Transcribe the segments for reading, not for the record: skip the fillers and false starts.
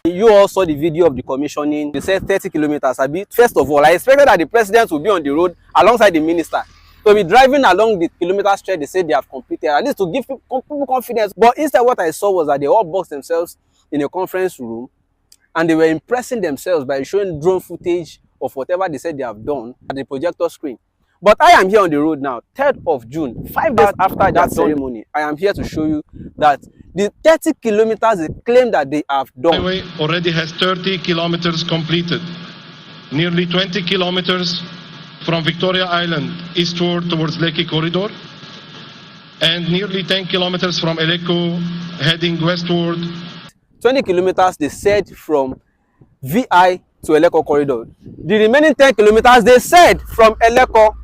You all saw the video of the commissioning. They said 30 kilometers. First of all, I expected that the president would be on the road alongside the minister. To be driving along the kilometer stretch they said they have completed, at least to give people confidence. But instead, what I saw was that they all boxed themselves in a conference room and they were impressing themselves by showing drone footage of whatever they said they have done at the projector screen. But I am here on the road now, 3rd of June, 5 days after that ceremony. I am here to show you that the 30 kilometers they claim that they have done. The highway already has 30 kilometers completed. Nearly 20 kilometers from Victoria Island eastward towards Lekki Corridor. And nearly 10 kilometers from Eleko heading westward. 20 kilometers they said from VI to Eleko Corridor. The remaining 10 kilometers they said from Eleko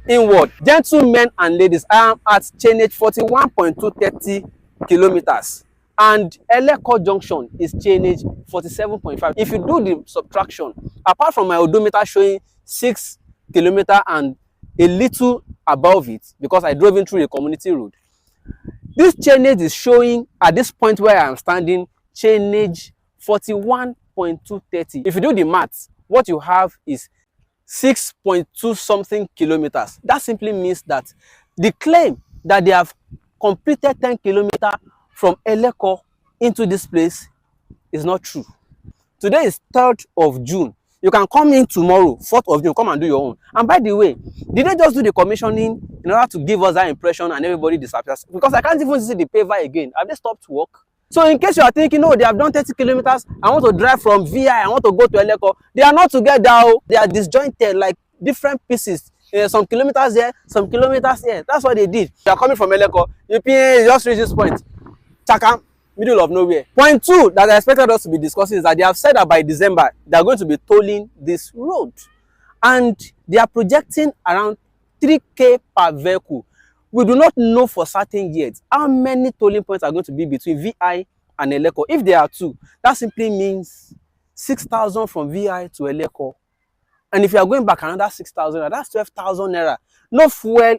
inward. Gentlemen and ladies, I am at chainage 41.230 kilometers and Eleko junction is chainage 47.5. If you do the subtraction, apart from my odometer showing 6 kilometers and a little above it, because I drove in through a community road, this chainage is showing at this point where I am standing chainage 41.230. If you do the maths, what you have is 6.2 something kilometers. That simply means that the claim that they have completed 10 kilometers from Eleko into this place is not true. Today is 3rd of June. You can come in tomorrow, 4th of June, come and do your own. And by the way, did they just do the commissioning in order to give us that impression and everybody disappears? Because I can't even see the paver again. Have they stopped work? So in case you are thinking, no, they have done 30 kilometers, I want to drive from VI, I want to go to Eleko. They are not together. They are disjointed like different pieces. Some kilometers here, some kilometers here. That's what they did. You are coming from Eleko, you just reach this point. Chaka, middle of nowhere. Point 2 that I expected us to be discussing is that they have said that by December, they are going to be tolling this road. And they are projecting around 3K per vehicle. We do not know for certain yet how many tolling points are going to be between VI and Eleko. If there are 2, that simply means 6,000 from VI to Eleko. And if you are going back another 6,000, that's 12,000 naira. No fuel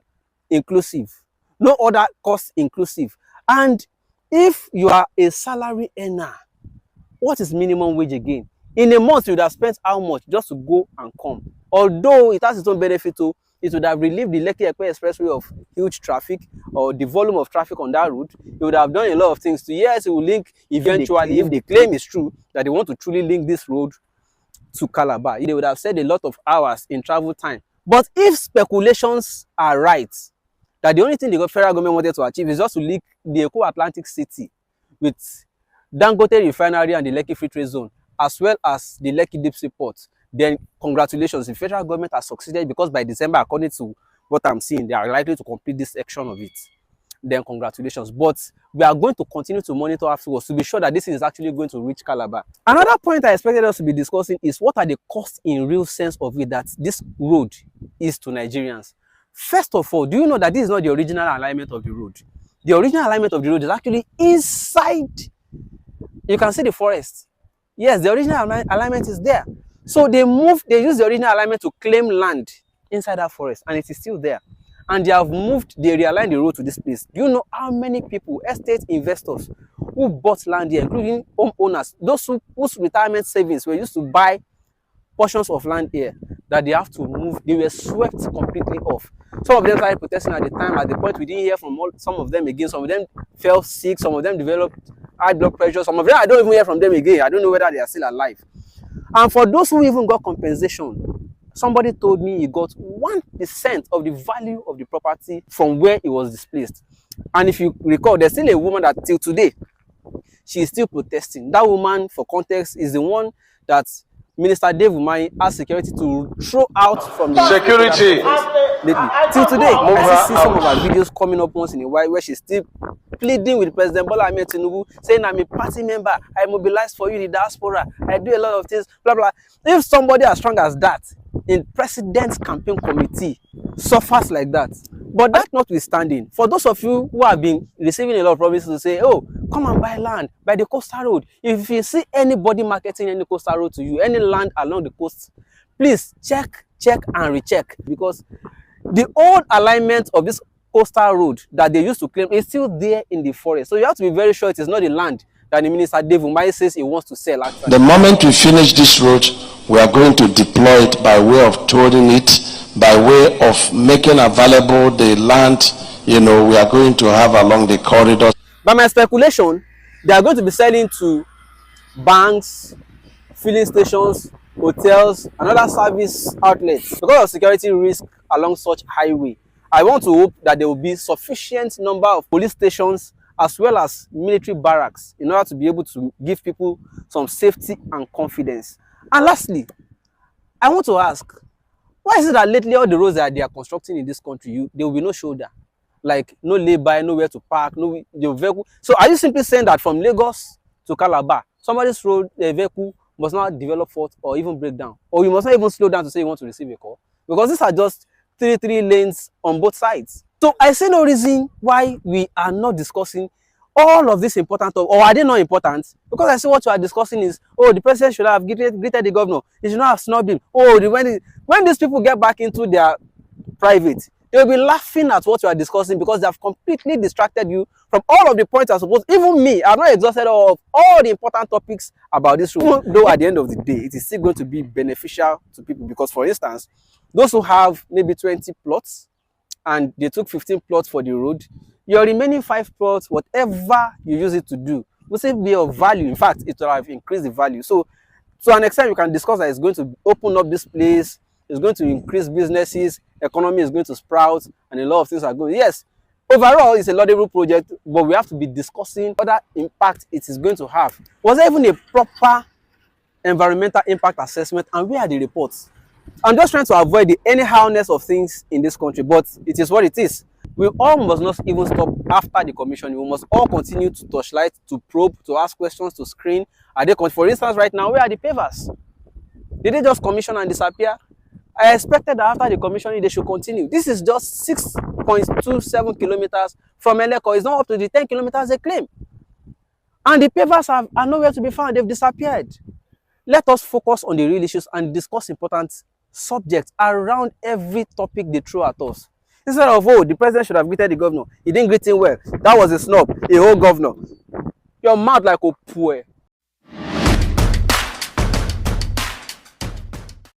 inclusive, no other cost inclusive. And if you are a salary earner, what is minimum wage again? In a month, you would have spent how much just to go and come? Although it has its own benefit too, it would have relieved the Lekki-Ekpe Expressway of huge traffic or the volume of traffic on that route. It would have done a lot of things to, yes, it will link eventually, if the claim is true, that they want to truly link this road to Calabar. They would have saved a lot of hours in travel time. But if speculations are right, that the only thing the federal government wanted to achieve is just to link the Eko Atlantic City with Dangote Refinery and the Lekki Free Trade Zone, as well as the Lekki Deep Sea Port, then congratulations, the federal government has succeeded, because by December, according to what I'm seeing, they are likely to complete this section of it. Then congratulations. But we are going to continue to monitor afterwards to be sure that this is actually going to reach Calabar. Another point I expected us to be discussing is what are the costs in real sense of it that this road is to Nigerians. First of all, do you know that this is not the original alignment of the road? The original alignment of the road is actually inside. You can see the forest. Yes, the original alignment is there. So they use the original alignment to claim land inside that forest, and it is still there. And they realigned the road to this place. Do you know how many people, estate investors, who bought land here, including homeowners, those whose retirement savings were used to buy portions of land here, that they have to move? They were swept completely off. Some of them started protesting at the time. At the point, we didn't hear from some of them again. Some of them fell sick. Some of them developed high blood pressure. Some of them, I don't even hear from them again. I don't know whether they are still alive. And for those who even got compensation, somebody told me he got 1% of the value of the property from where it was displaced. And if you recall, there's still a woman that till today, she is still protesting. That woman, for context, is the one that Minister Dave Umahi asked security to throw out from the security. Till today, I see some of her videos coming up once in a while where she's still pleading with President Bola Tinubu, saying, I'm a party member, I mobilize for you the diaspora, I do a lot of things, blah, blah. If somebody as strong as that in President's campaign committee suffers like that, but that notwithstanding, for those of you who have been receiving a lot of promises to say, oh, come and buy land by the coastal road. If you see anybody marketing any coastal road to you, any land along the coast, please check and recheck, because the old alignment of this coastal road that they used to claim is still there in the forest. So you have to be very sure it is not the land that the Minister Dave Umahi says he wants to sell actually. The moment we finish this road, we are going to deploy it by way of tolling it, by way of making available the land, we are going to have along the corridor. By my speculation, they are going to be selling to banks, filling stations, hotels, and other service outlets. Because of security risk along such highway, I want to hope that there will be sufficient number of police stations as well as military barracks in order to be able to give people some safety and confidence. And lastly, I want to ask, why is it that lately all the roads that they are constructing in this country, there will be no shoulder? Like no lay-by, nowhere to park, no the vehicle. So are you simply saying that from Lagos to Calabar, somebody's road vehicle must not develop fault or even break down? Or you must not even slow down to say you want to receive a call? Because these are just three lanes on both sides. So I see no reason why we are not discussing all of this important, or are they not important? Because I see what you are discussing is, oh, the president should have greeted the governor. He should not have snubbed him. Oh, when these people get back into their private, they will be laughing at what you are discussing because they have completely distracted you from all of the points I suppose. Even me, I have not exhausted all the important topics about this road. Though at the end of the day, it is still going to be beneficial to people because, for instance, those who have maybe 20 plots and they took 15 plots for the road, your remaining 5 plots, whatever you use it to do, will still be of value. In fact, it will have increased the value. So to an extent, you can discuss that it's going to open up this place, it's going to increase businesses, economy is going to sprout, and a lot of things are going. Yes, overall, it's a laudable project, but we have to be discussing other impact it is going to have. Was there even a proper environmental impact assessment, and where are the reports? I'm just trying to avoid the anyhowness of things in this country, but it is what it is. We all must not even stop after the commission. We must all continue to torchlight, to probe, to ask questions, to screen. Are they, for instance, right now, where are the pavers? Did they just commission and disappear? I expected that after the commissioning, they should continue. This is just 6.27 kilometers from Eleko. It's not up to the 10 kilometers they claim. And the pavers are nowhere to be found. They've disappeared. Let us focus on the real issues and discuss important subjects around every topic they throw at us. Instead of, oh, the president should have greeted the governor. He didn't greet him well. That was a snub. A whole governor. Your mouth like a poor.